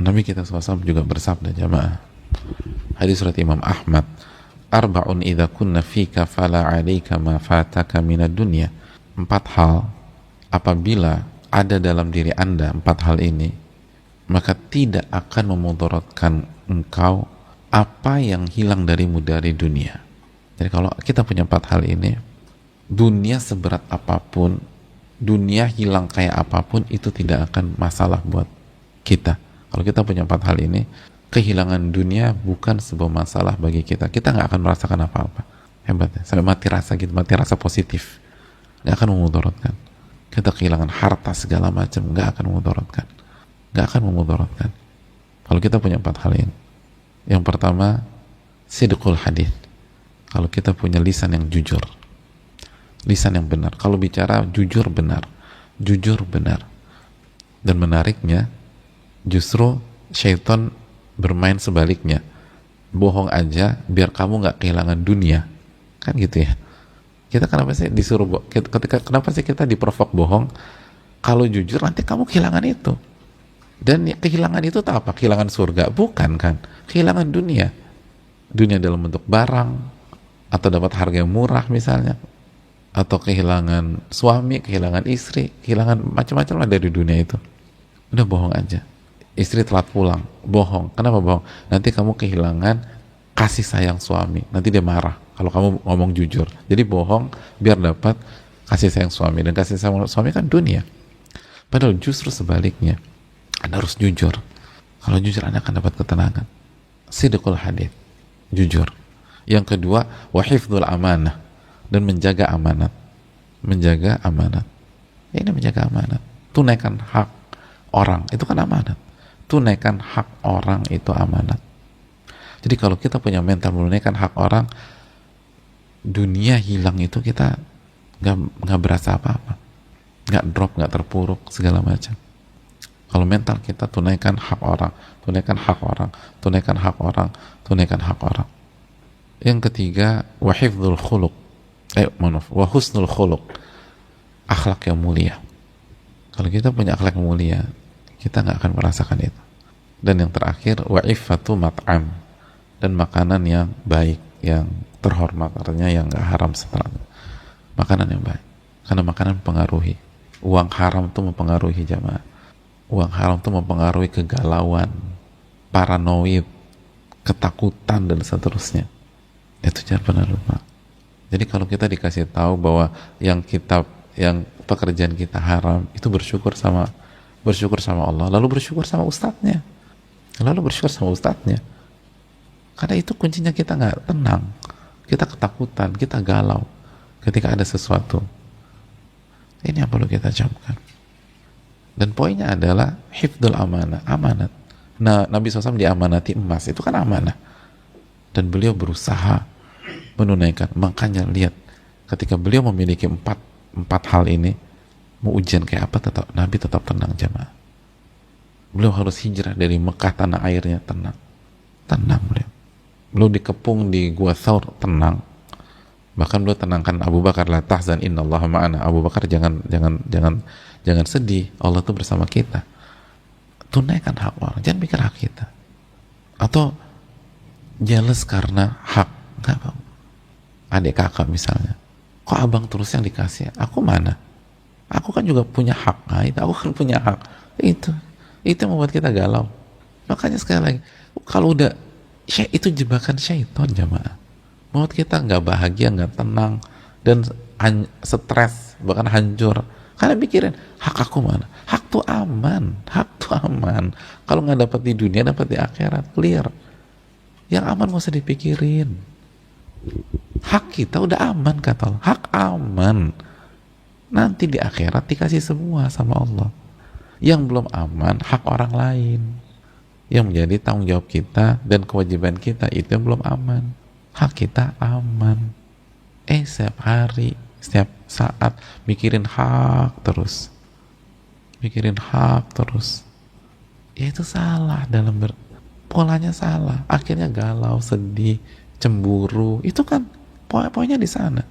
Nabi kita SAW juga bersabda jamaah, hadis surat Imam Ahmad, arba'un idza kunna fika fala 'alaika ma fataka minad dunya. 4 hal apabila ada dalam diri Anda, 4 hal ini, maka tidak akan memudaratkan engkau apa yang hilang darimu dari dunia. Jadi kalau kita punya 4 hal ini, dunia seberat apapun, dunia hilang kayak apapun, itu tidak akan masalah buat kita. Kalau kita punya 4 hal ini, kehilangan dunia bukan sebuah masalah bagi kita. Kita nggak akan merasakan apa-apa. Hebatnya, sampai mati rasa gitu, mati rasa positif. Nggak akan memudaratkan. Kita kehilangan harta segala macam, nggak akan memudaratkan. Nggak akan memudaratkan. Kalau kita punya 4 hal ini. Yang pertama, sidqul hadith. Kalau kita punya lisan yang jujur. Lisan yang benar. Kalau bicara jujur benar. Jujur benar. Dan menariknya, justru syaitan bermain sebaliknya. Bohong aja biar kamu nggak kehilangan dunia. Kan gitu ya. Kita kenapa sih disuruh kenapa sih kita diprovok bohong? Kalau jujur nanti kamu kehilangan itu. Dan kehilangan itu tak apa? Kehilangan surga? Bukan kan? Kehilangan dunia. Dunia dalam bentuk barang, atau dapat harga yang murah misalnya, atau kehilangan suami, kehilangan istri, kehilangan macam-macam lah dari dunia itu. Udah bohong aja. Istri telat pulang, bohong. Kenapa bohong? Nanti kamu kehilangan kasih sayang suami. Nanti dia marah kalau kamu ngomong jujur. Jadi bohong biar dapat kasih sayang suami. Dan kasih sayang suami kan dunia. Padahal justru sebaliknya. Anda harus jujur. Kalau jujur Anda akan dapat ketenangan. Sidqul hadith. Jujur. Yang kedua, wahifdzul amanah. Dan menjaga amanat. Menjaga amanat. Ini menjaga amanat. Tunaikan hak orang. Itu kan amanat. Tunaikan hak orang itu amanat. Jadi kalau kita punya mental menunaikan hak orang, dunia hilang itu kita nggak berasa apa-apa, nggak drop, nggak terpuruk segala macam. Kalau mental kita tunaikan hak orang, tunaikan hak orang, tunaikan hak orang, tunaikan hak orang. Yang ketiga, wahifdzul khuluq, wa husnul khuluq, akhlak yang mulia. Kalau kita punya akhlak yang mulia, kita nggak akan merasakan itu. Dan yang terakhir, wa iffatu mat'am, dan makanan yang baik, yang terhormat, artinya yang nggak haram setelahnya. Makanan yang baik, karena makanan mempengaruhi. Uang haram itu mempengaruhi jamaah. Uang haram itu mempengaruhi kegalauan, paranoid, ketakutan, dan seterusnya. Itu jangan pernah lupa. Jadi kalau kita dikasih tahu bahwa yang pekerjaan kita haram, itu bersyukur sama Allah, lalu bersyukur sama ustadznya. Karena itu kuncinya kita nggak tenang, kita ketakutan, kita galau ketika ada sesuatu. Ini yang perlu kita camkan. Dan poinnya adalah hifdzul amanah, amanat. Nah, Nabi SAW diamanati emas, itu kan amanah. Dan beliau berusaha menunaikan. Makanya lihat, ketika beliau memiliki empat hal ini, mau ujian kayak apa, Nabi tetap tenang jamaah. Beliau harus hijrah dari Mekah, tanah airnya tenang. Tenang beliau. Beliau dikepung di Gua Thawr, tenang. Bahkan beliau tenangkan Abu Bakar, la tahzan innallaha ma'ana. Abu Bakar jangan sedih, Allah itu bersama kita. Tunaikan hak orang, jangan pikir hak kita. Atau jealous karena hak, enggak bang. Adik kakak misalnya, kok abang terus yang dikasih, aku mana? Aku kan juga punya hak. Nah, itu aku kan punya hak. Itu yang membuat kita galau. Makanya sekali lagi, kalau udah itu jebakan syaitan jamaah, membuat kita nggak bahagia, nggak tenang, dan stres, bahkan hancur. Karena pikirin, hak aku mana? Hak tuh aman. Kalau nggak dapat di dunia, dapat di akhirat, clear. Yang aman nggak usah dipikirin. Hak kita udah aman, kata Allah. Hak aman. Nanti di akhirat dikasih semua sama Allah. Yang belum aman, hak orang lain. Yang menjadi tanggung jawab kita dan kewajiban kita, itu yang belum aman. Hak kita aman. Setiap hari, setiap saat mikirin hak terus. Ya itu salah, polanya salah. Akhirnya galau, sedih, cemburu. Itu kan poinnya di sana.